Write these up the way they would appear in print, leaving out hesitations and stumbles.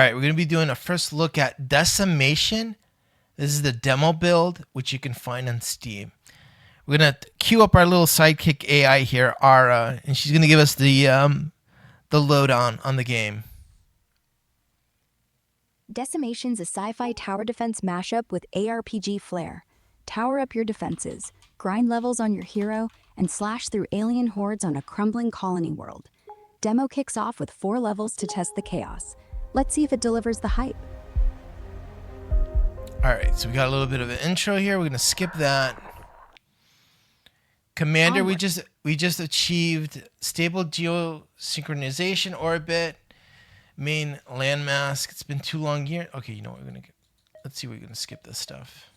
All right, we're going to be doing a first look at Decimation. This is the demo build, which you can find on Steam. We're going to queue up our little sidekick AI here, Ara, and she's going to give us the lowdown on the game. Decimation's a sci-fi tower defense mashup with ARPG flair. Tower up your defenses, grind levels on your hero, and slash through alien hordes on a crumbling colony world. Demo kicks off with 4 levels to test the chaos. Let's see if it delivers the hype. All right, so we got a little bit of an intro here. We're going to skip that. Commander, we just achieved stable geosynchronization orbit. Main landmass. It's been too long here. Okay, you know what we're gonna get. Let's see. We're gonna skip this stuff.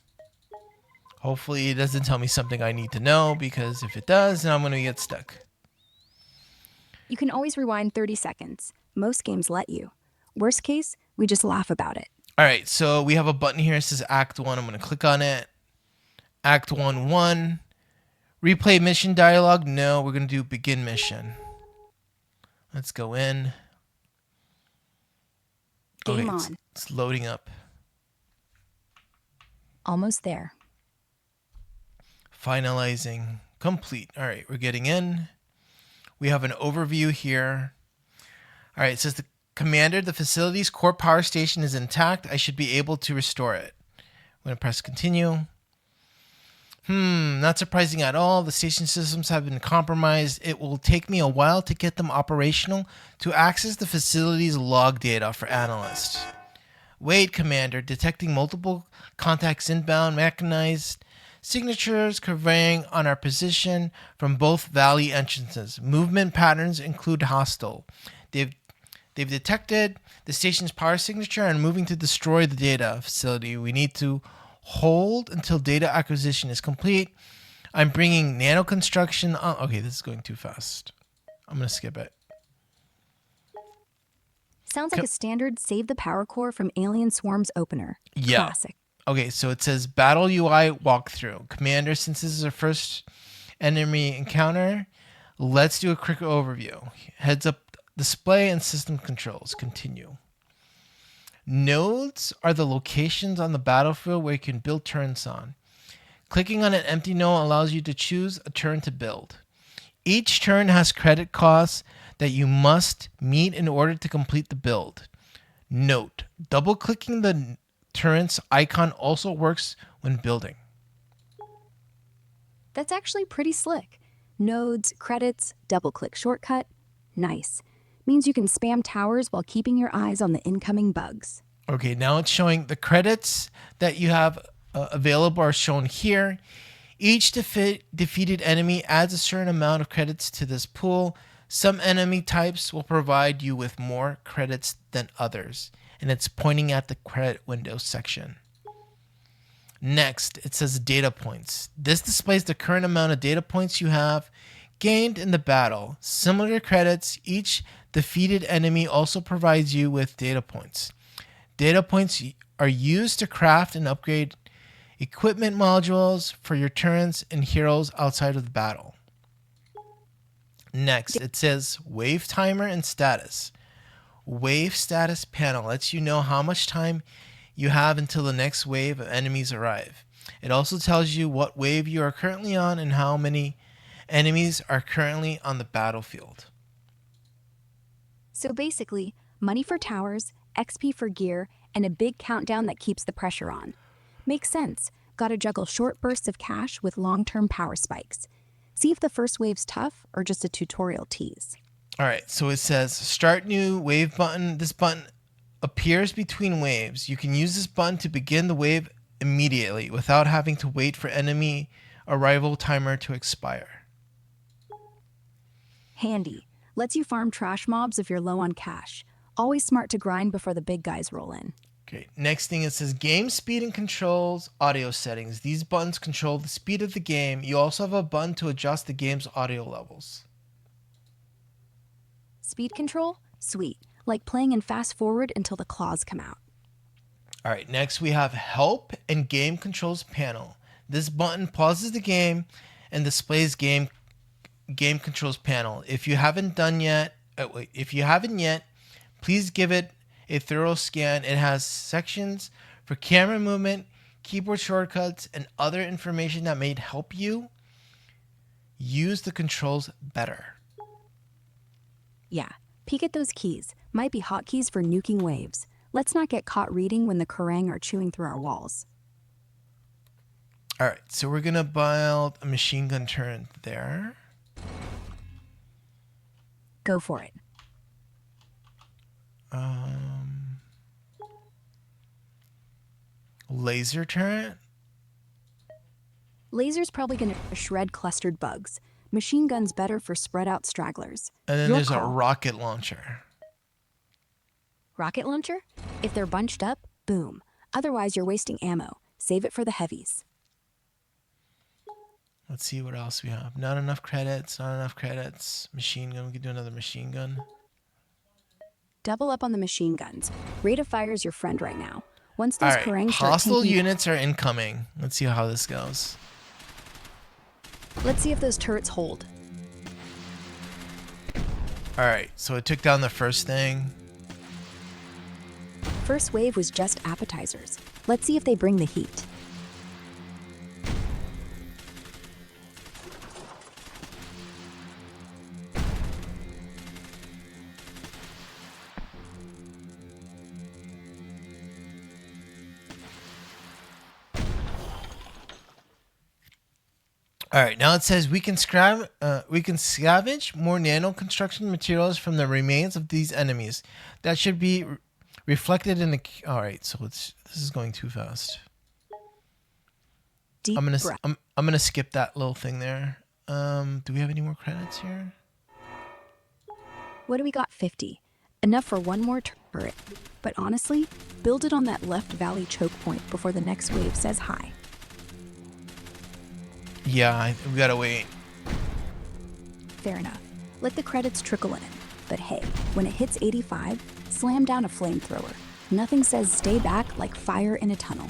Hopefully, it doesn't tell me something I need to know, because if it does, then I'm gonna get stuck. You can always rewind 30 seconds. Most games let you. Worst case, we just laugh about it. All right, so we have a button here that says Act 1. I'm gonna click on it. Act 1. Replay mission dialogue. No, we're gonna do begin mission. Let's go in. Game on. It's loading up. Almost there. Finalizing. Complete. All right, we're getting in. We have an overview here. All right, it says the commander, the facility's core power station is intact. I should be able to restore it. I'm going to press continue. Not surprising at all. The station systems have been compromised. It will take me a while to get them operational to access the facility's log data for analysts. Wait, Commander. Detecting multiple contacts inbound, mechanized signatures conveying on our position from both valley entrances. Movement patterns include hostile. They've detected the station's power signature and are moving to destroy the data facility. We need to hold until data acquisition is complete. I'm bringing nano construction on. Okay, this is going too fast. I'm going to skip it. Sounds like a standard save the power core from Alien Swarm's opener. Yeah. Classic. Okay, so it says battle UI walkthrough. Commander, since this is our first enemy encounter, let's do a quick overview. Heads up display and system controls. Continue. Nodes are the locations on the battlefield where you can build turns on. Clicking on an empty node allows you to choose a turn to build. Each turn has credit costs that you must meet in order to complete the build. Note, double-clicking the turret's icon also works when building. That's actually pretty slick. Nodes, credits, double-click shortcut. Nice. Means you can spam towers while keeping your eyes on the incoming bugs. Okay, now it's showing the credits that you have available are shown here. Each defeated enemy adds a certain amount of credits to this pool. Some enemy types will provide you with more credits than others, and it's pointing at the credit window section. Next, it says data points. This displays the current amount of data points you have gained in the battle. Similar to credits, each defeated enemy also provides you with data points. Data points are used to craft and upgrade equipment modules for your turrets and heroes outside of the battle. Next, it says wave timer and status. Wave status panel lets you know how much time you have until the next wave of enemies arrive. It also tells you what wave you are currently on and how many enemies are currently on the battlefield. So basically, money for towers, XP for gear, and a big countdown that keeps the pressure on. Makes sense. Gotta juggle short bursts of cash with long-term power spikes. See if the first wave's tough or just a tutorial tease. All right, so it says start new wave button. This button appears between waves. You can use this button to begin the wave immediately without having to wait for enemy arrival timer to expire. Handy. Lets you farm trash mobs if you're low on cash. Always smart to grind before the big guys roll in. Okay, next thing it says game speed and controls, audio settings. These buttons control the speed of the game. You also have a button to adjust the game's audio levels. Speed control? Sweet. Like playing in fast forward until the claws come out. All right, next we have help and game controls panel. This button pauses the game and displays game controls panel. If you haven't yet, please give it a thorough scan. It has sections for camera movement, keyboard shortcuts, and other information that may help you use the controls better. Yeah, peek at those keys. Might be hotkeys for nuking waves. Let's not get caught reading when the Kerrang are chewing through our walls. All right, so we're going to build a machine gun turret there. Go for it. Laser turret. Laser's probably gonna shred clustered bugs. Machine gun's better for spread out stragglers. And then Your there's a call. rocket launcher. Rocket launcher? If they're bunched up, boom. Otherwise, you're wasting ammo. Save it for the heavies. Let's see what else we have. Not enough credits. Not enough credits. Machine gun. We could do another machine gun. Double up on the machine guns. Rate of fire is your friend right now. Once All those right. Kerangs start Hostile tanking- units are incoming. Let's see how this goes. Let's see if those turrets hold. All right. So it took down the first thing. First wave was just appetizers. Let's see if they bring the heat. All right, now it says we can scavenge more nano construction materials from the remains of these enemies. That should be reflected in the. All right, so this is going too fast. Deep breath. I'm gonna skip that little thing there. Do we have any more credits here? What do we got? 50. Enough for one more turret. But honestly, build it on that left valley choke point before the next wave says hi. Yeah, we gotta wait. Fair enough. Let the credits trickle in. But hey, when it hits 85, slam down a flamethrower. Nothing says stay back like fire in a tunnel.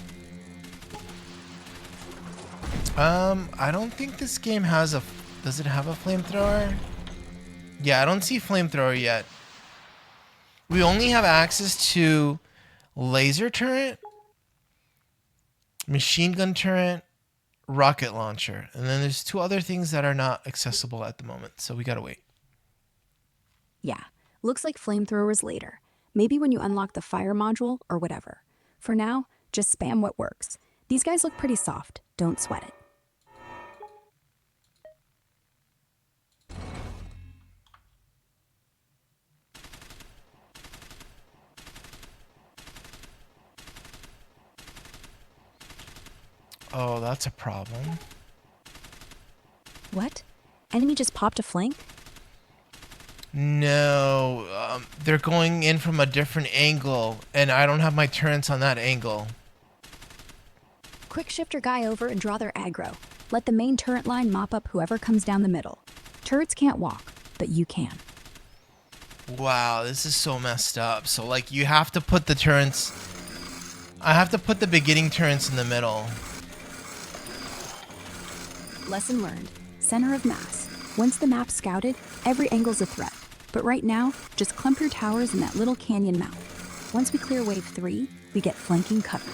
I don't think this game has a. Does it have a flamethrower? Yeah, I don't see flamethrower yet. We only have access to laser turret, machine gun turret, rocket launcher, and then there's two other things that are not accessible at the moment, so we gotta wait. Yeah, looks like flamethrowers later. Maybe when you unlock the fire module or whatever. For now, just spam what works. These guys look pretty soft. Don't sweat it. Oh, that's a problem. What? Enemy just popped a flank? No, they're going in from a different angle, and I don't have my turrets on that angle. Quick shift your guy over and draw their aggro. Let the main turret line mop up whoever comes down the middle. Turrets can't walk, but you can. Wow, this is so messed up. So, like, you have to put the turrets... I have to put the beginning turrets in the middle. Lesson learned. Center of mass. Once the map's scouted, every angle's a threat. But right now, just clump your towers in that little canyon mouth. Once we clear wave 3, we get flanking cover.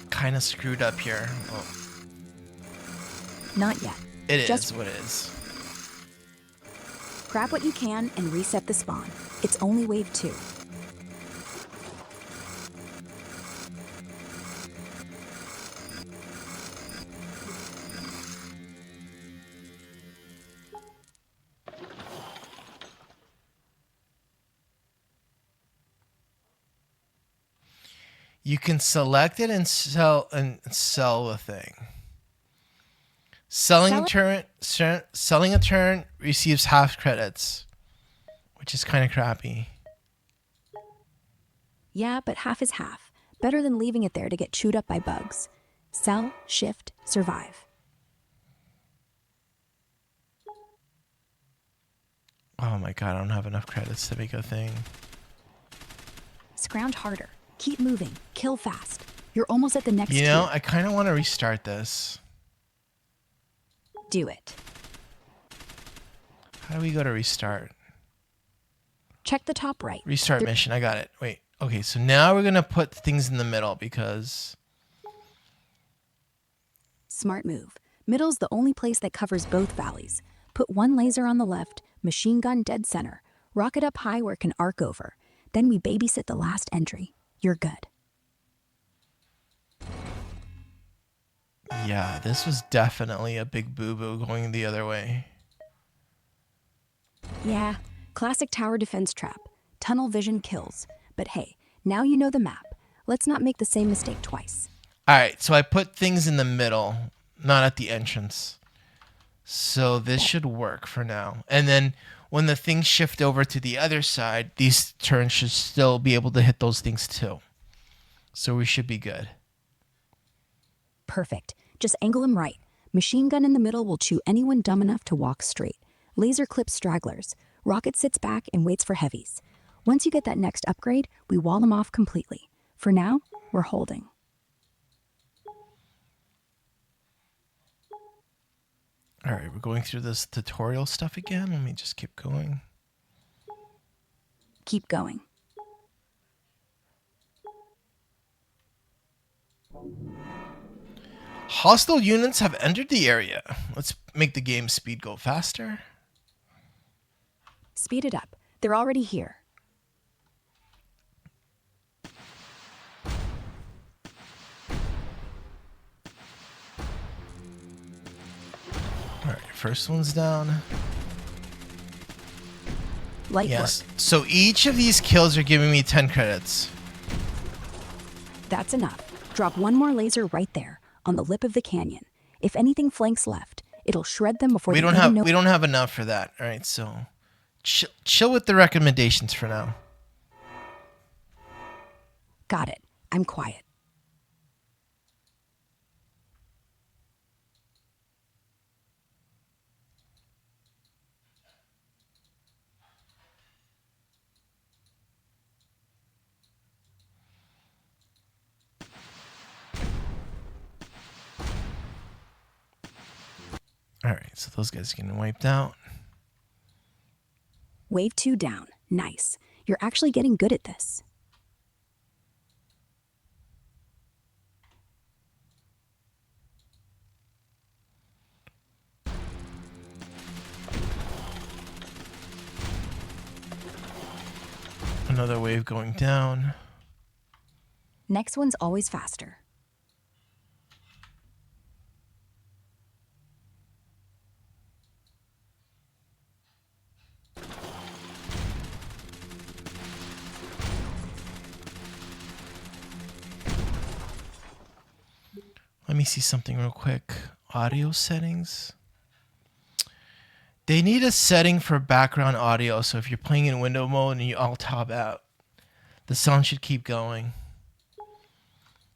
Kind of screwed up here. Oh, Not yet. it is Just what it is. grab what you can and reset the spawn. It's only wave 2. You can select it and sell the thing. Selling a turn receives half credits, which is kind of crappy. Yeah, but half is half. Better than leaving it there to get chewed up by bugs. Sell, shift, survive. Oh my god, I don't have enough credits to make a thing. Scrounge harder. Keep moving. Kill fast. You're almost at the next You know, tier. I kind of want to restart this. Do it. How do we go to restart? Check the top right. Restart mission. I got it. Wait. Okay, so now we're going to put things in the middle because... Smart move. Middle's the only place that covers both valleys. Put one laser on the left, machine gun dead center. Rocket up high where it can arc over. Then we babysit the last entry. You're good. Yeah, this was definitely a big boo-boo going the other way. Yeah, classic tower defense trap. Tunnel vision kills. But hey, now you know the map. Let's not make the same mistake twice. All right, so I put things in the middle, not at the entrance. So this should work for now. And then when the things shift over to the other side, these turns should still be able to hit those things too. So we should be good. Perfect. Just angle him right. Machine gun in the middle will chew anyone dumb enough to walk straight. Laser clips stragglers. Rocket sits back and waits for heavies. Once you get that next upgrade, we wall them off completely. For now, we're holding. All right, we're going through this tutorial stuff again. Let me just keep going. Keep going. Hostile units have entered the area. Let's make the game speed go faster. Speed it up. They're already here. All right, first one's down. Light Yes. work. So each of these kills are giving me 10 credits. That's enough. Drop one more laser right there, on the lip of the canyon. If anything flanks left, it'll shred them before We they don't even have know. we don't have enough for that. All right, so chill with the recommendations for now. Got it. I'm quiet. All right, so those guys are getting wiped out. Wave 2 down. Nice. You're actually getting good at this. Another wave going down. Next one's always faster. Let me see something real quick. Audio settings. They need a setting for background audio, so if you're playing in window mode and you all tab out, the sound should keep going.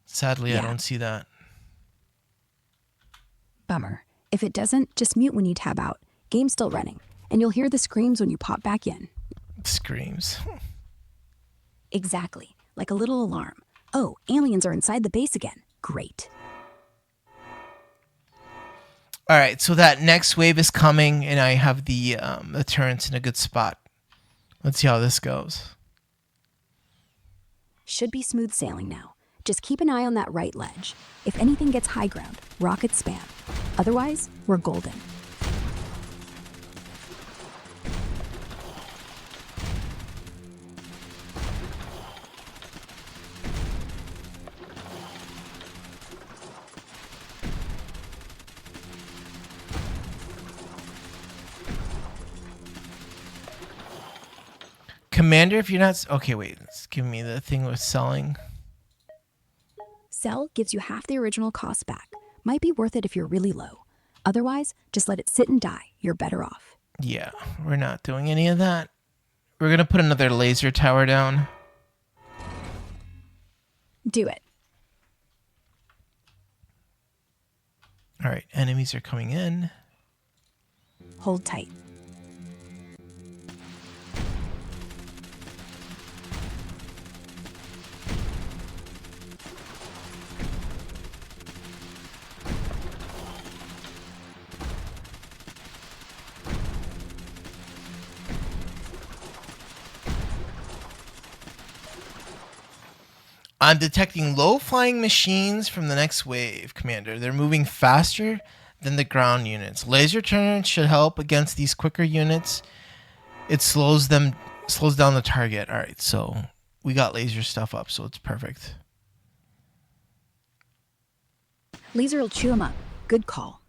Sadly, I Yeah. don't see that. Bummer. If it doesn't, just mute when you tab out. Game's still running, and you'll hear the screams when you pop back in. Screams. Exactly. Like a little alarm. Oh, aliens are inside the base again. Great. All right, so that next wave is coming, and I have the turrets in a good spot. Let's see how this goes. Should be smooth sailing now. Just keep an eye on that right ledge. If anything gets high ground, rocket spam. Otherwise, we're golden. Commander, if you're not... Okay, wait. It's giving me the thing with selling. Sell gives you half the original cost back. Might be worth it if you're really low. Otherwise, just let it sit and die. You're better off. Yeah, we're not doing any of that. We're going to put another laser tower down. Do it. All right, enemies are coming in. Hold tight. I'm detecting low-flying machines from the next wave, Commander. They're moving faster than the ground units. Laser turrets should help against these quicker units. It slows down the target. All right, so we got laser stuff up, so it's perfect. Laser will chew him up. Good call.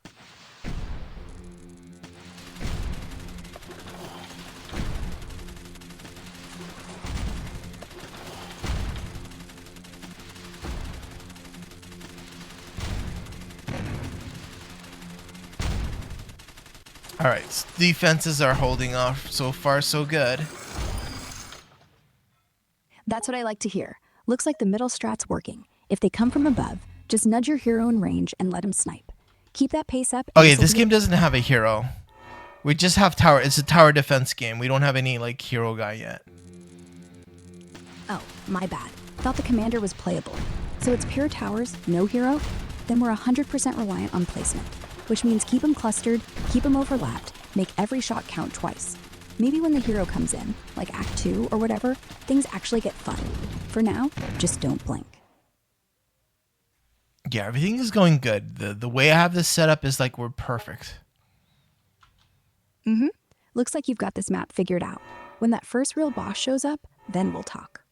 All right, defenses are holding off. So far, so good. That's what I like to hear. Looks like the middle strat's working. If they come from above, just nudge your hero in range and let him snipe. Keep that pace up. Okay, this game doesn't have a hero. We just have tower. It's a tower defense game. We don't have any like hero guy yet. Oh, my bad. Thought the commander was playable. So it's pure towers, no hero? Then we're 100% reliant on placement, which means keep them clustered, keep them overlapped, make every shot count twice. Maybe when the hero comes in, like Act 2 or whatever, things actually get fun. For now, just don't blink. Yeah, everything is going good. The way I have this set up is like we're perfect. Looks like you've got this map figured out. When that first real boss shows up, then we'll talk.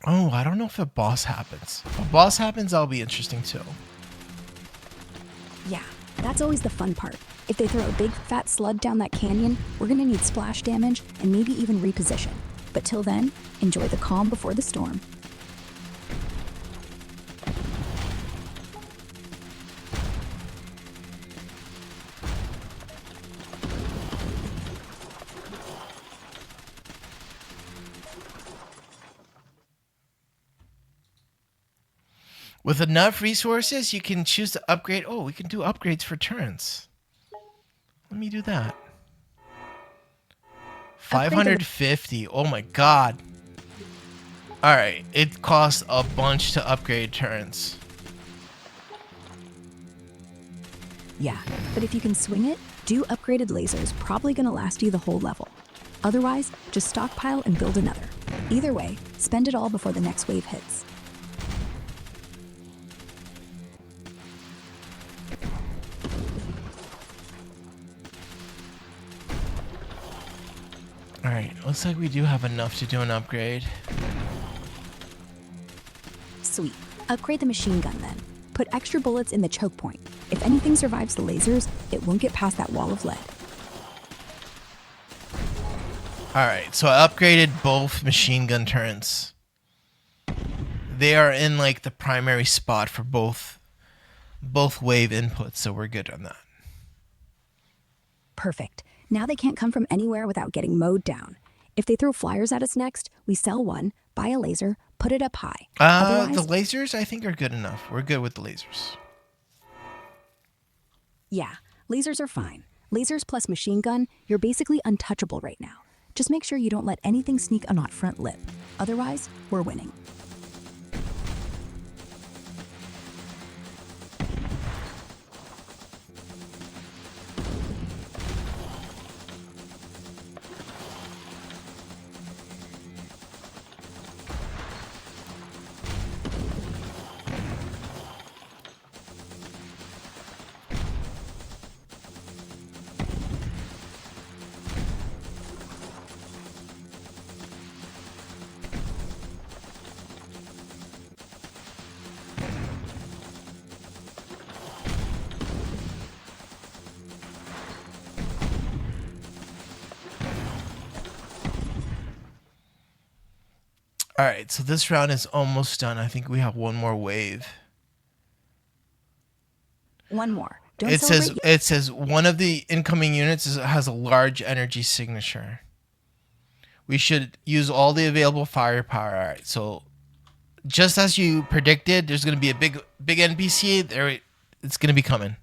Oh, I don't know if a boss happens. If a boss happens, that'll be interesting too. Yeah, that's always the fun part. If they throw a big fat slug down that canyon, we're gonna need splash damage and maybe even reposition. But till then, enjoy the calm before the storm. With enough resources, you can choose to upgrade. Oh, we can do upgrades for turns. Let me do that. 550. Oh my god. All right, it costs a bunch to upgrade turns. Yeah, but if you can swing it, do upgraded lasers, probably gonna last you the whole level. Otherwise, just stockpile and build another. Either way, spend it all before the next wave hits. All right, looks like we do have enough to do an upgrade. Sweet. Upgrade the machine gun then. Put extra bullets in the choke point. If anything survives the lasers, it won't get past that wall of lead. All right, so I upgraded both machine gun turrets. They are in like the primary spot for both wave inputs, so we're good on that. Perfect. Now they can't come from anywhere without getting mowed down. If they throw flyers at us next, we sell one, buy a laser, put it up high. The lasers I think are good enough. We're good with the lasers. Yeah, lasers are fine. Lasers plus machine gun, you're basically untouchable right now. Just make sure you don't let anything sneak on that front lip. Otherwise, we're winning. All right, so this round is almost done. I think we have one more wave. One more. Don't It says celebrate it says one of the incoming units has a large energy signature. We should use all the available firepower. All right, so just as you predicted, there's going to be a big NPC there. It's going to be coming.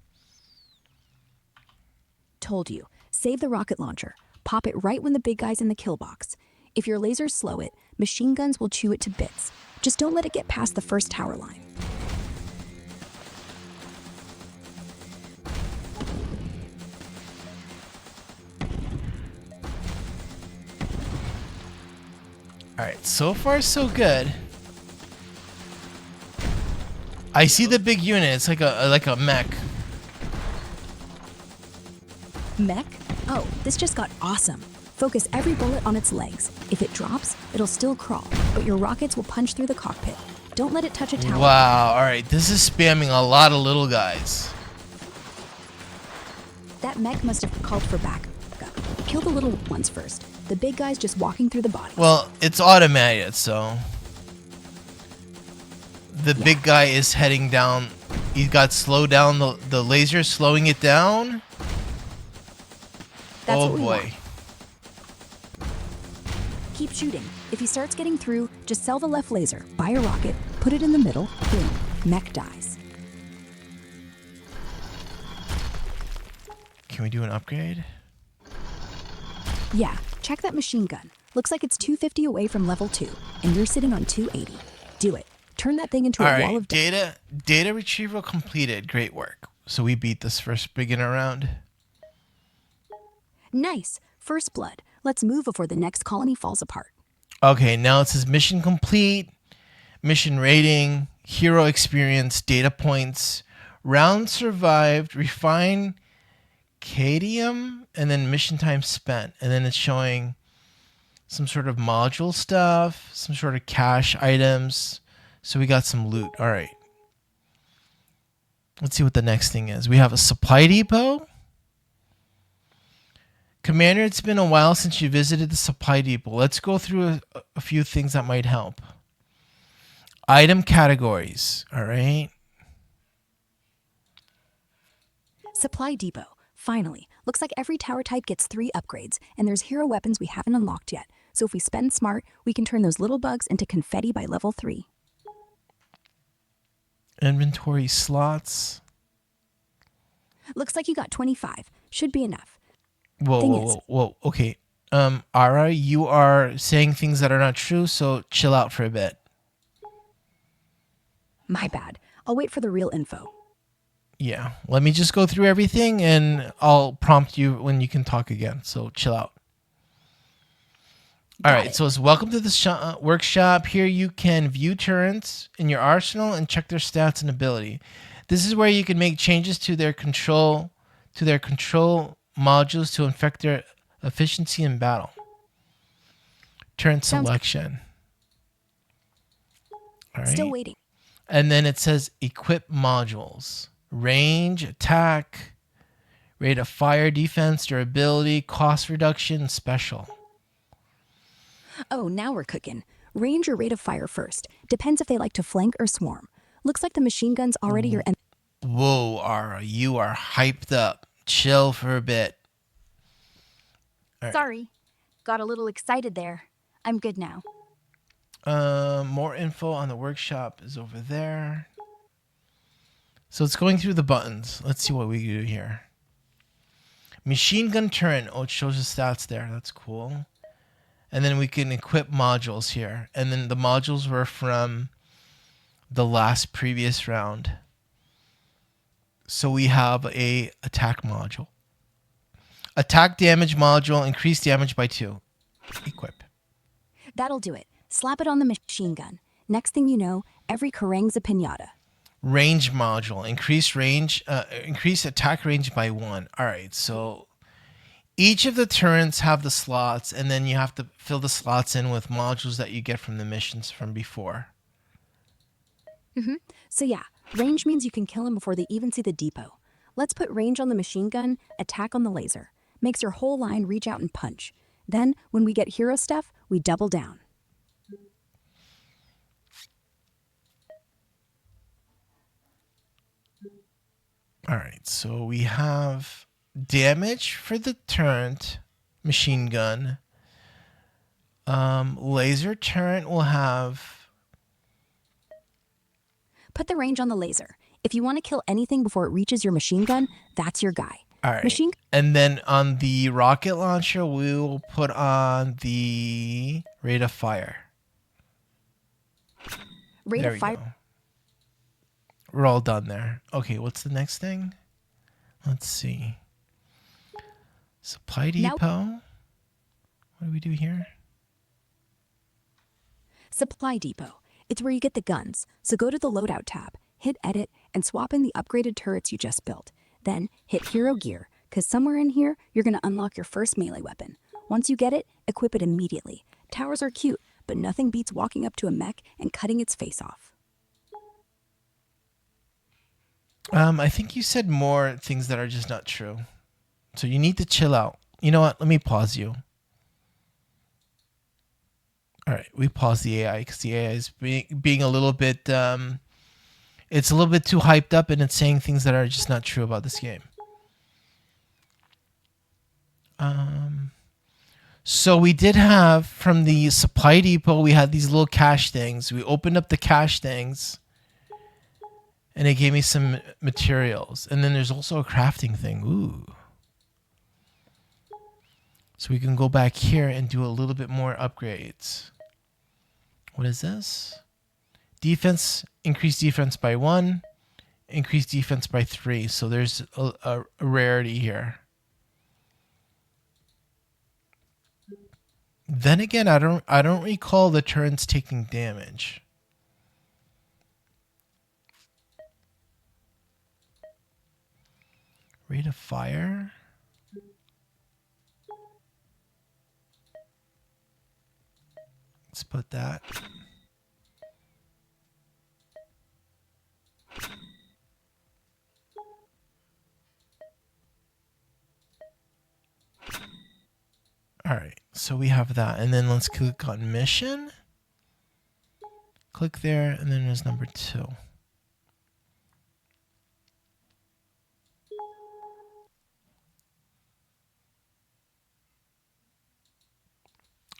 Told you. Save the rocket launcher. Pop it right when the big guy's in the kill box. If your lasers slow it, machine guns will chew it to bits. Just don't let it get past the first tower line. All right, so far so good. I see the big unit. It's like a mech. Mech? Oh, this just got awesome. Focus every bullet on its legs. If it drops, it'll still crawl, but your rockets will punch through the cockpit. Don't let it touch a tower. Wow. All right. This is spamming a lot of little guys. That mech must have called for backup. Kill the little ones first. The big guy's just walking through the bodies. Well, it's automated, so the big guy is heading down. He got slowed down. The laser slowing it down. That's Oh what we boy. want. Keep shooting. If he starts getting through, just sell the left laser, buy a rocket, put it in the middle, boom, mech dies. Can we do an upgrade? Yeah, check that machine gun. Looks like it's 250 away from level 2, and you're sitting on 280. Do it. Turn that thing into All a right. wall of Data retrieval completed. Great work. So we beat this first beginner round. Nice. First blood. Let's move before the next colony falls apart. Okay, now it says mission complete, mission rating, hero experience, data points, round survived, refine cadmium, and then mission time spent. And then it's showing some sort of module stuff, some sort of cache items. So we got some loot. All right. Let's see what the next thing is. We have a supply depot. Commander, it's been a while since you visited the supply depot. Let's go through a few things that might help. Item categories. All right. Supply depot. Finally. Looks like every tower type gets 3 upgrades, and there's hero weapons we haven't unlocked yet. So if we spend smart, we can turn those little bugs into confetti by level 3. Inventory slots. Looks like you got 25. Should be enough. Whoa, Thing whoa, is- whoa, whoa. Okay. Ara, you are saying things that are not true, so chill out for a bit. My bad. I'll wait for the real info. Yeah. Let me just go through everything and I'll prompt you when you can talk again. So chill out. All Got right. it. So it's welcome to the workshop. Here you can view turrets in your arsenal and check their stats and ability. This is where you can make changes to their control modules to affect their efficiency in battle. Turret Sounds- selection. All right. Still waiting. And then it says equip modules. Range, attack, rate of fire, defense, durability, cost reduction, special. Oh, now we're cooking. Range or rate of fire first. Depends if they like to flank or swarm. Looks like the machine gun's already your enemy. Whoa, Ara, you are hyped up. Chill for a bit. Sorry. Got a little excited there. I'm good now. More info on the workshop is over there. So it's going through the buttons. Let's see what we do here. Machine gun turret. Oh, it shows the stats there. That's cool. And then we can equip modules here. And then the modules were from the last previous round. So we have a attack module. Attack damage module, increase damage by 2. Equip. That'll do it. Slap it on the machine gun. Next thing you know, every Kerrang's a pinata. Range module, increase attack range by 1. All right, so each of the turrets have the slots, and then you have to fill the slots in with modules that you get from the missions from before. So yeah, range means you can kill him before they even see the depot. Let's put range on the machine gun, attack on the laser. Makes your whole line reach out and punch. Then, when we get hero stuff, we double down. All right, so we have damage for the turret machine gun. Laser turret will have. Put the range on the laser. If you want to kill anything before it reaches your machine gun, that's your guy. All right. Machine And then on the rocket launcher, we will put on the rate of fire. rate There of we fire. go. We're all done there. Okay, what's the next thing? Let's see. Supply Now- depot. What do we do here? Supply depot. It's where you get the guns. So go to the loadout tab. Hit Edit and swap in the upgraded turrets you just built. Then hit Hero Gear, because somewhere in here, you're going to unlock your first melee weapon. Once you get it, equip it immediately. Towers are cute, but nothing beats walking up to a mech and cutting its face off. I think you said more things that are just not true. So you need to chill out. You know what? Let me pause you. All right, we pause the AI because the AI is being a little bit. It's a little bit too hyped up, and it's saying things that are just not true about this game. So we did have from the supply depot, we had these little cache things. We opened up the cache things, and it gave me some materials. And then there's also a crafting thing. Ooh. So we can go back here and do a little bit more upgrades. What is this? Defense, increase defense by 1, increase defense by 3. So there's a rarity here. Then again, I don't recall the turrets taking damage. Rate of fire. Let's put that. All right, so we have that. And then let's click on mission. Click there, and then there's number 2.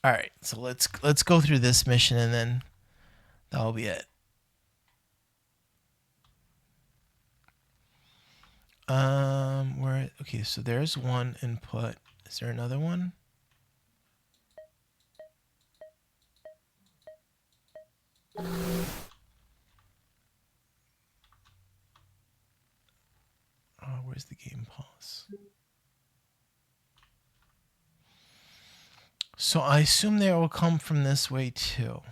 All right, so let's go through this mission, and then that'll be it. Where? Okay, so there's one input. Is there another one? Oh, where's the game pause? So I assume they will come from this way too.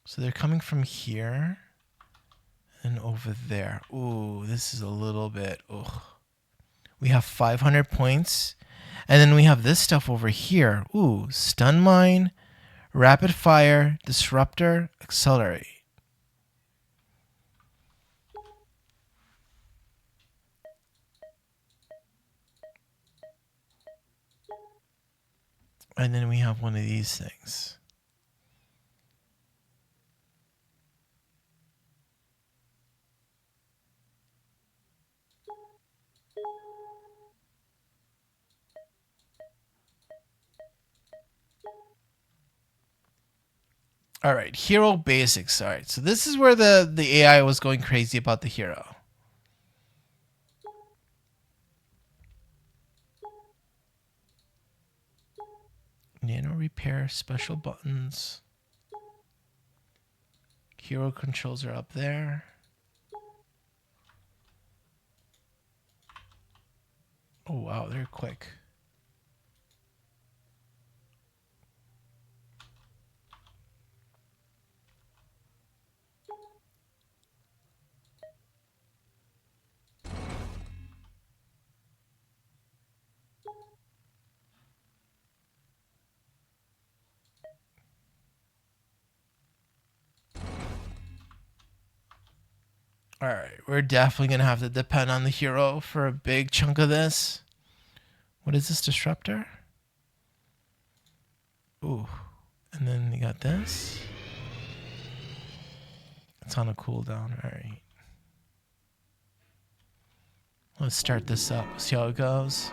So they're coming from here and over there. Ooh, this is a little bit. Ugh. We have 500 points. And then we have this stuff over here. Ooh, stun mine, rapid fire, disruptor, accelerate. And then we have one of these things. All right, hero basics. All right, so this is where the AI was going crazy about the hero. Nano repair, special buttons. Hero controls are up there. Oh wow, they're quick. All right, we're definitely going to have to depend on the hero for a big chunk of this. What is this disruptor? Ooh. And then you got this. It's on a cooldown. All right. Let's start this up. See how it goes.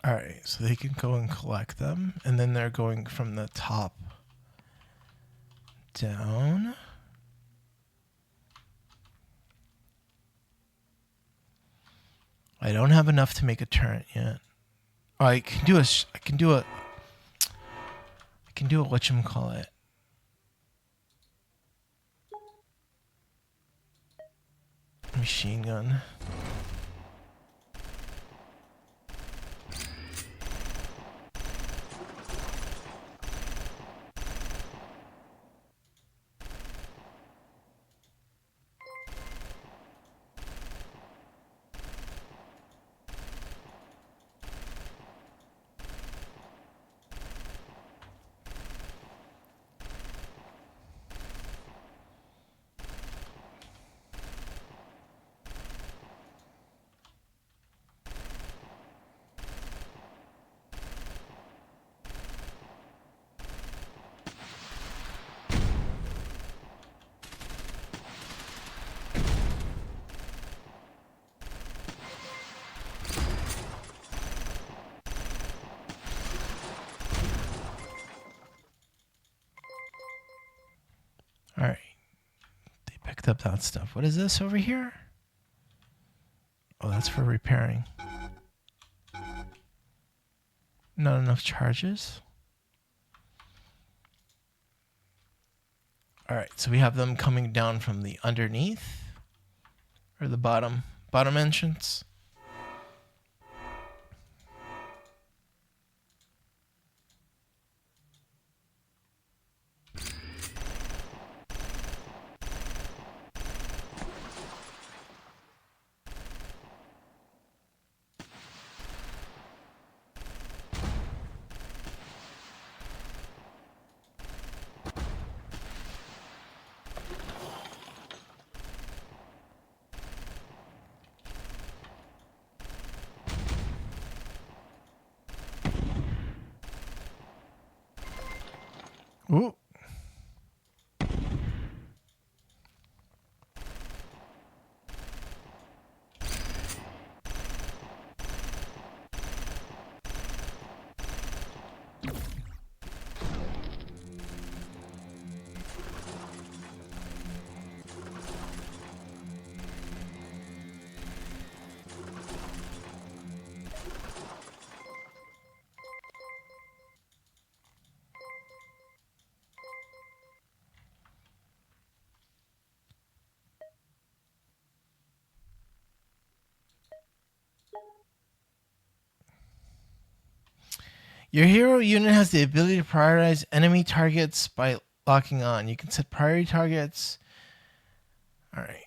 All right, so they can go and collect them, and then they're going from the top down. I don't have enough to make a turret yet. Oh, I can do a whatchamacallit. Machine gun. All right. They picked up that stuff. What is this over here? Oh, that's for repairing. Not enough charges. All right, so we have them coming down from the underneath or the bottom entrance. Ooh. Your hero unit has the ability to prioritize enemy targets by locking on. You can set priority targets. All right.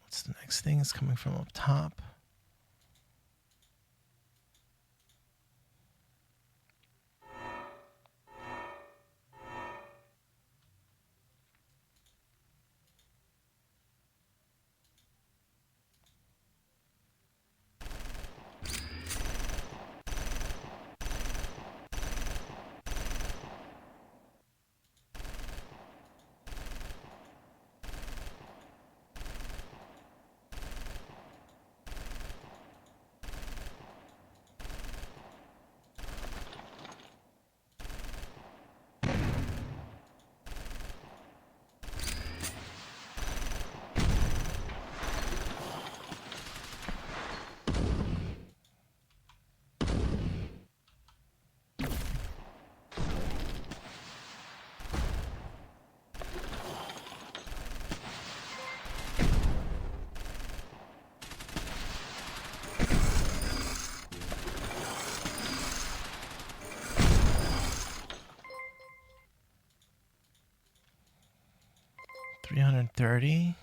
What's the next thing? It's coming from up top. $330.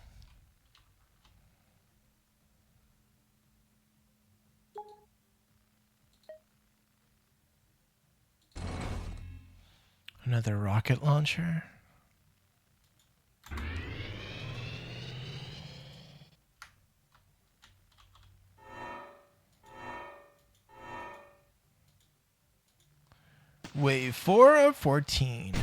Another rocket launcher. Wave 4 of 14.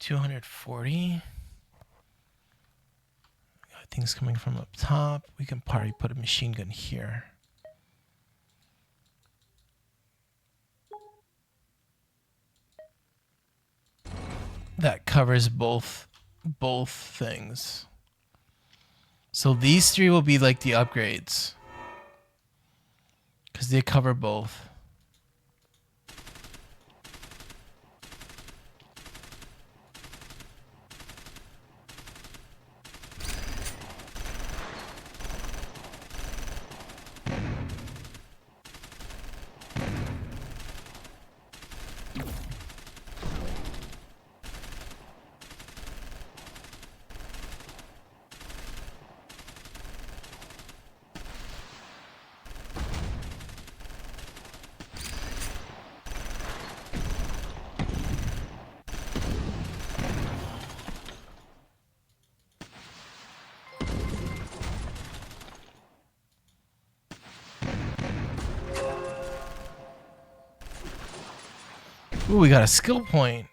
240. Got things coming from up top. We can probably put a machine gun here. That covers both things. So these three will be like the upgrades because they cover both. Ooh, we got a skill point.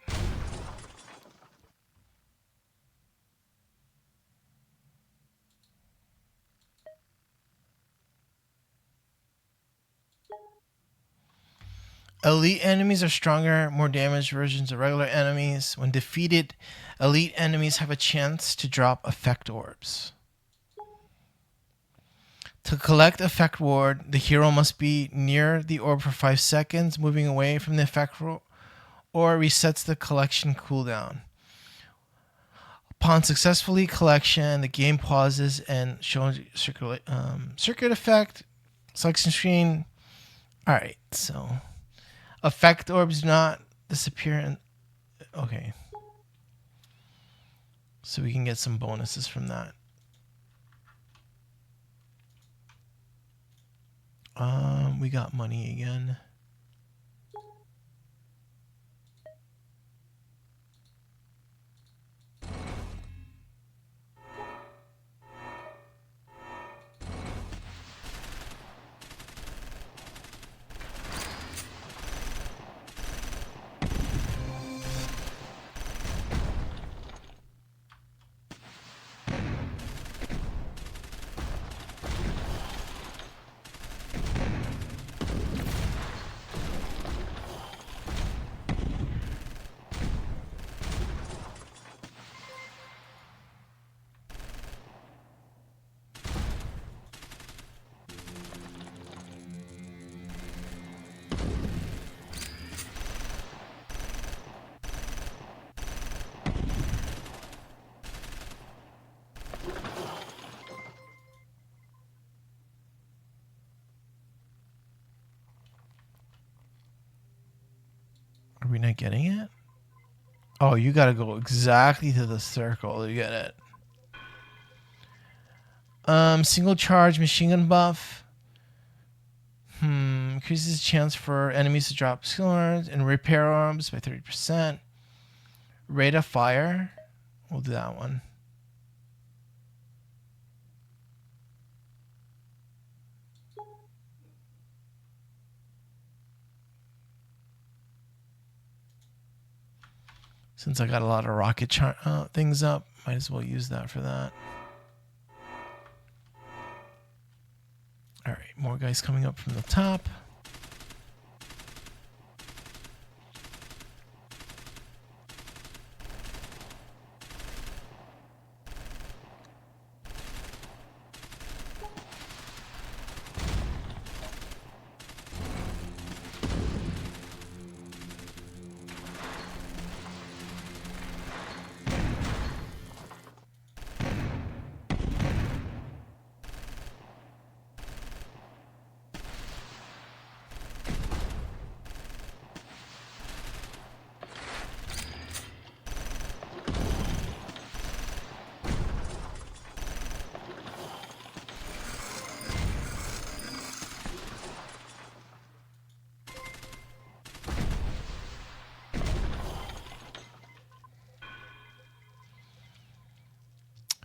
Elite enemies are stronger, more damaged versions of regular enemies. When defeated, elite enemies have a chance to drop effect orbs. To collect effect ward, the hero must be near the orb for 5 seconds. Moving away from the effect or resets the collection cooldown. Upon successfully collection, the game pauses and shows circuit effect, selection screen. All right, so effect orbs do not disappear. Okay, so we can get some bonuses from that. We got money again. Are we not getting it? Oh, you gotta go exactly to the circle to get it. Single charge machine gun buff. Increases chance for enemies to drop skillers and repair arms by 30%. Rate of fire. We'll do that one. Since I got a lot of rocket things up, might as well use that for that. All right, more guys coming up from the top.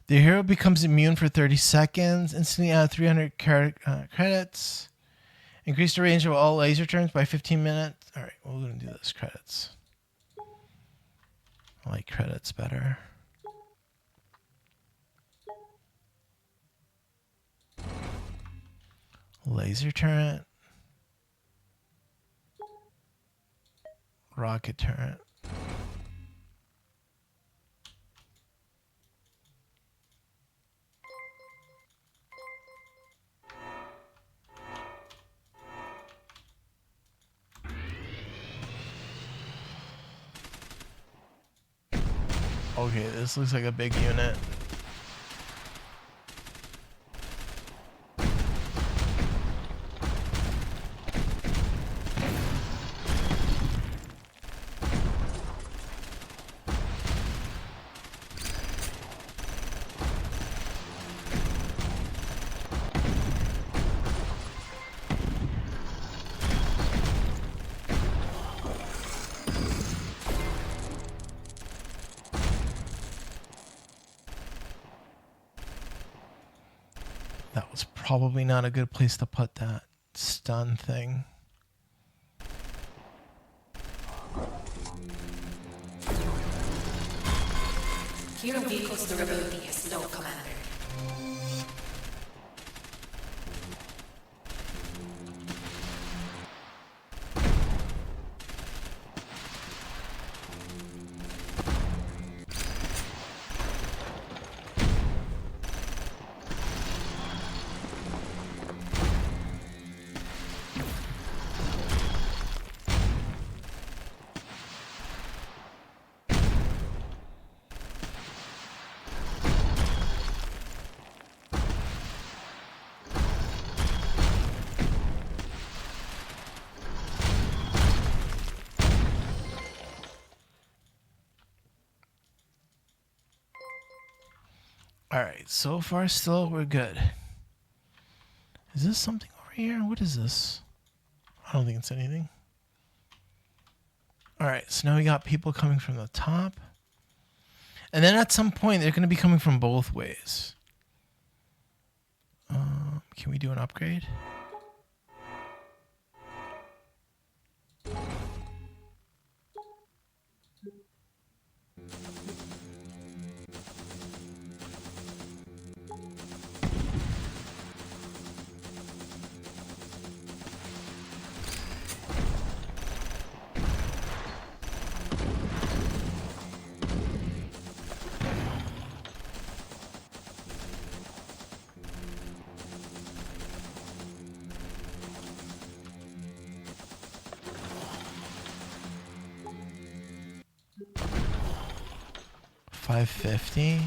The hero becomes immune for 30 seconds. Instantly add 300 credits. Increase the range of all laser turns by 15 minutes. All right, we're going to do those credits. I like credits better. Laser turret. Rocket turret. Okay, this looks like a big unit. That was probably not a good place to put that stun thing. Hero vehicle's durability is low, Commander. Alright, so far still we're good. Is this something over here? What is this? I don't think it's anything. Alright, so now we got people coming from the top. And then at some point they're going to be coming from both ways. Can we do an upgrade? $550.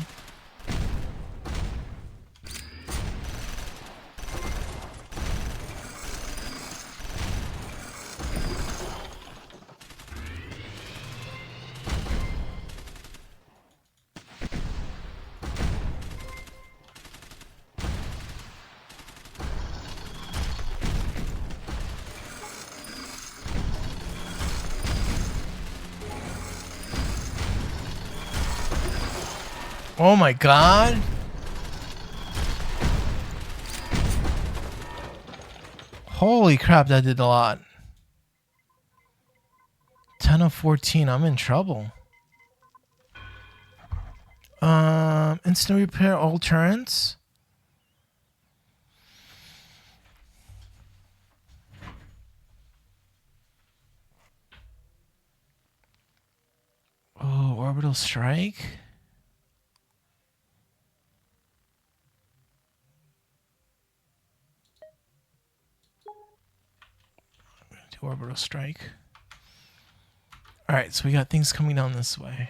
Oh my god. Holy crap, that did a lot. 10 of 14, I'm in trouble. Instant repair all turrets. Oh, orbital strike. To orbital strike. Alright, so we got things coming down this way.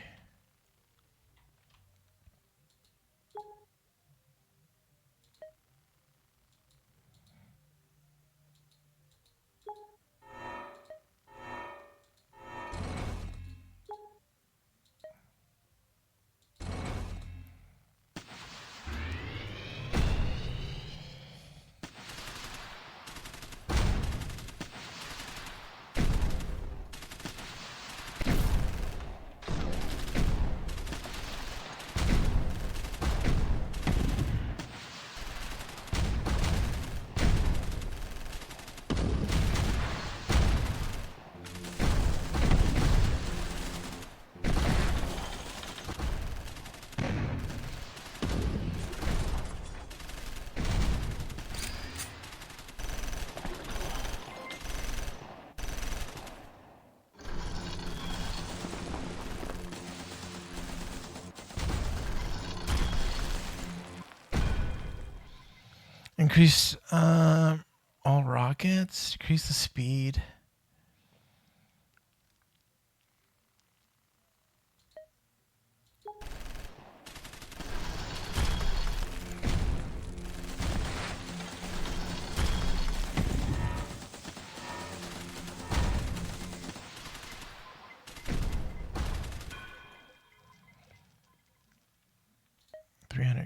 Increase all rockets. Decrease the speed.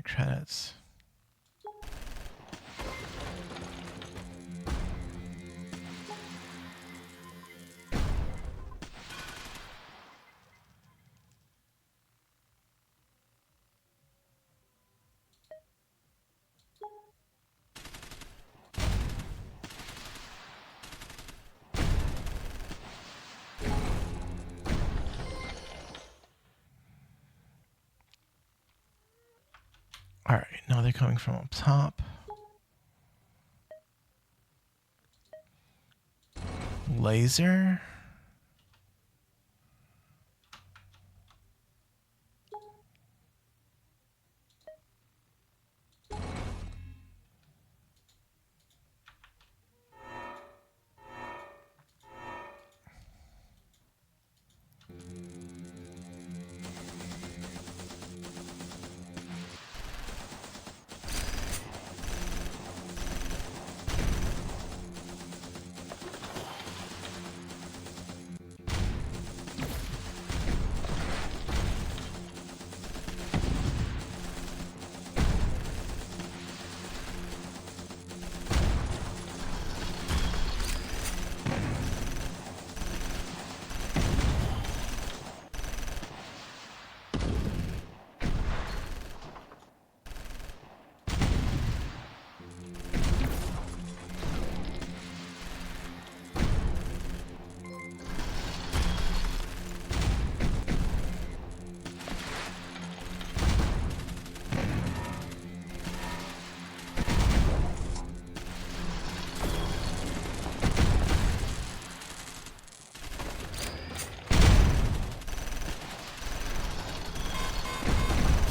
Credits. All right, now they're coming from up top. Laser.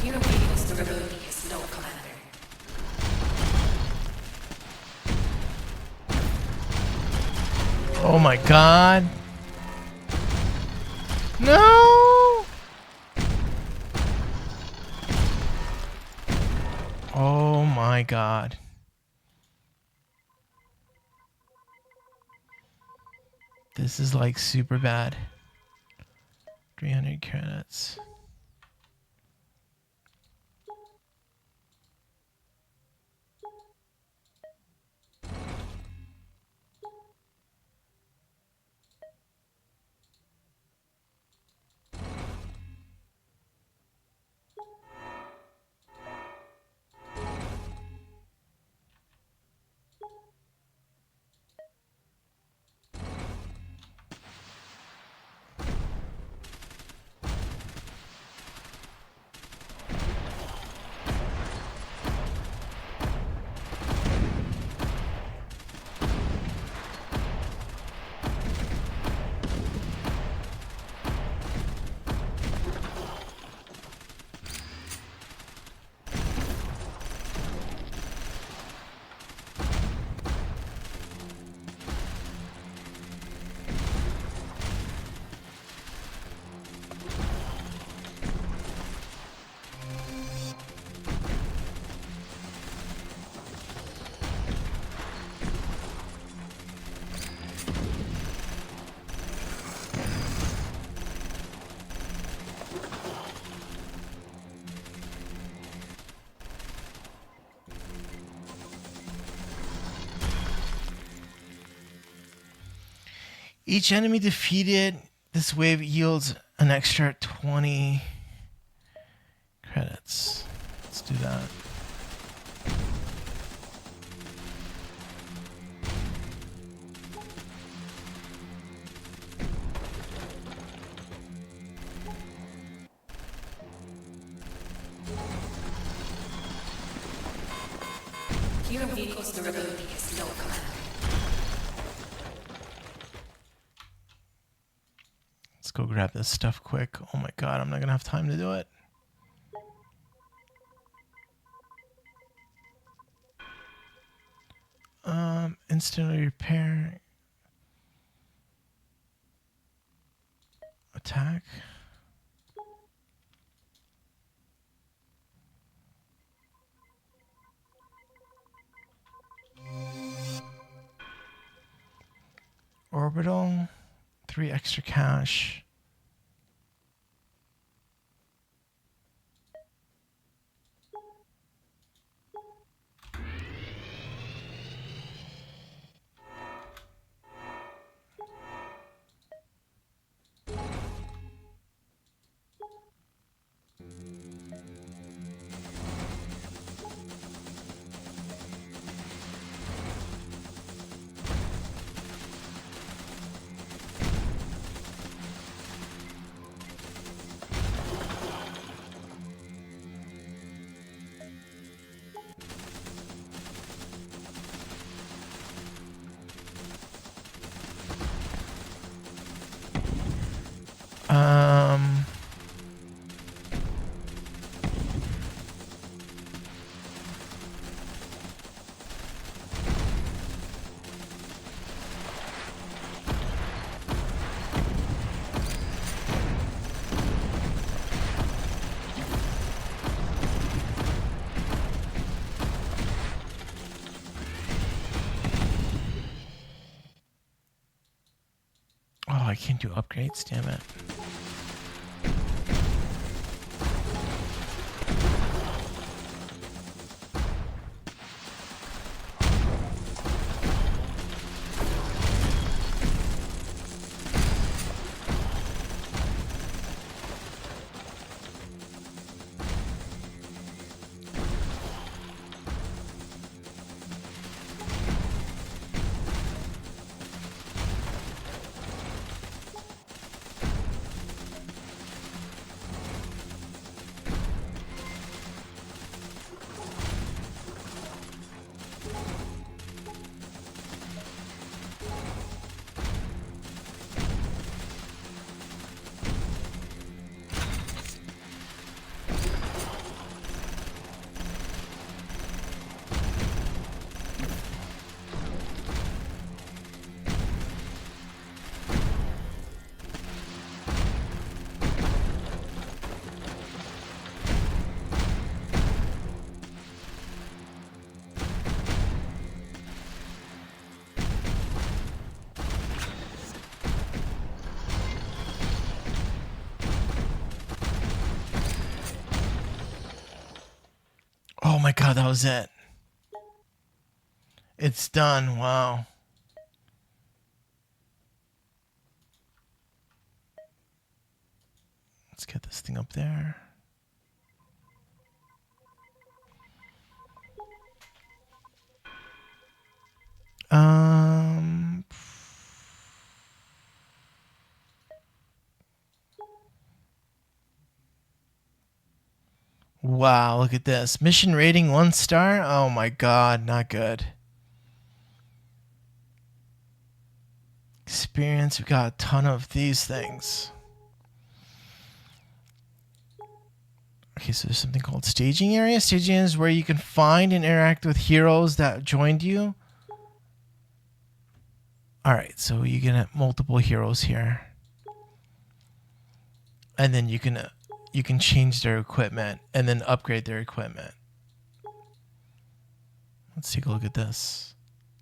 Hero vehicles durability is low, Commander. Oh my god. No! Oh my god. This is like super bad. 300 credits. Each enemy defeated, this wave yields an extra 20 credits. Let's do that. Hero vehicles durability is low, Commander. Let's go grab this stuff quick. Oh my god, I'm not gonna have time to do it. instantly repair. Attack. Orbital. 3 extra cash. Um, oh, I can't do upgrades, damn it. Oh my god, that was it. It's done. Wow. Let's get this thing up there. Um, wow, look at this. Mission rating 1 star. Oh my god, not good. Experience, we've got a ton of these things. Okay, so there's something called staging area. Staging area is where you can find and interact with heroes that joined you. Alright, so you can have multiple heroes here. And then you can change their equipment and then upgrade their equipment. Let's take a look at this.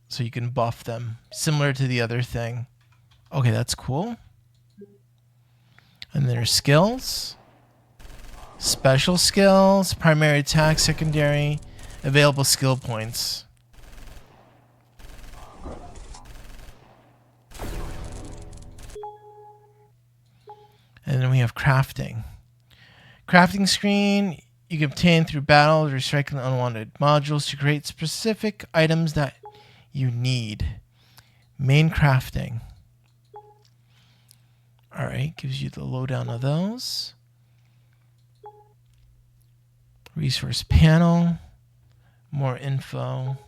So you can buff them, similar to the other thing. Okay, that's cool. And then there's skills. Special skills, primary attack, secondary, available skill points. And then we have crafting. Crafting screen, you can obtain through battle, recycling unwanted modules to create specific items that you need. Main crafting. Alright, gives you the lowdown of those. Resource panel. More info.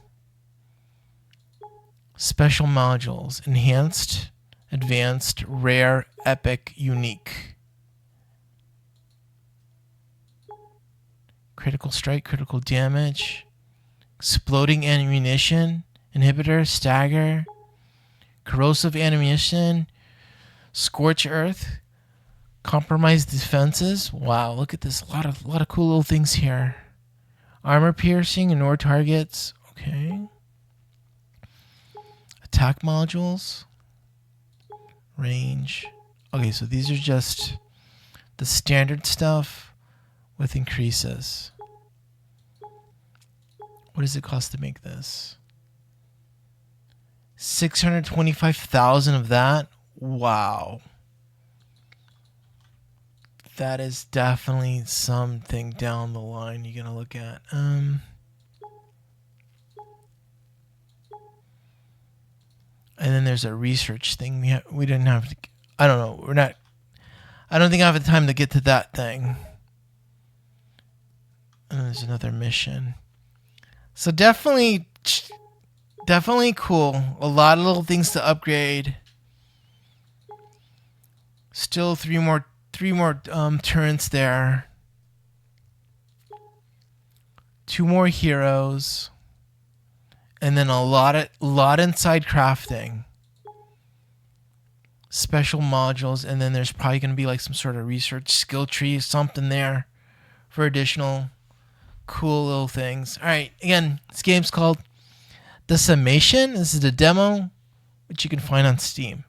Special modules. Enhanced, advanced, rare, epic, unique. Critical strike, critical damage. Exploding ammunition. inhibitor, stagger, corrosive ammunition, scorch earth, compromise defenses. Wow, look at this. A lot of cool little things here. Armor piercing, ignore targets. Okay. Attack modules. Range. Okay, so these are just the standard stuff with increases. What does it cost to make this? 625,000 of that? Wow. That is definitely something down the line you're going to look at. And then there's a research thing. We didn't have to. I don't know. We're not. I don't think I have the time to get to that thing. And there's another mission. So definitely cool. A lot of little things to upgrade. Still three more turrets there. 2 more heroes. And then a lot inside crafting. Special modules, and then there's probably going to be like some sort of research skill tree, something there for additional cool little things. All right, again, this game's called Decimation. This is a demo, which you can find on Steam.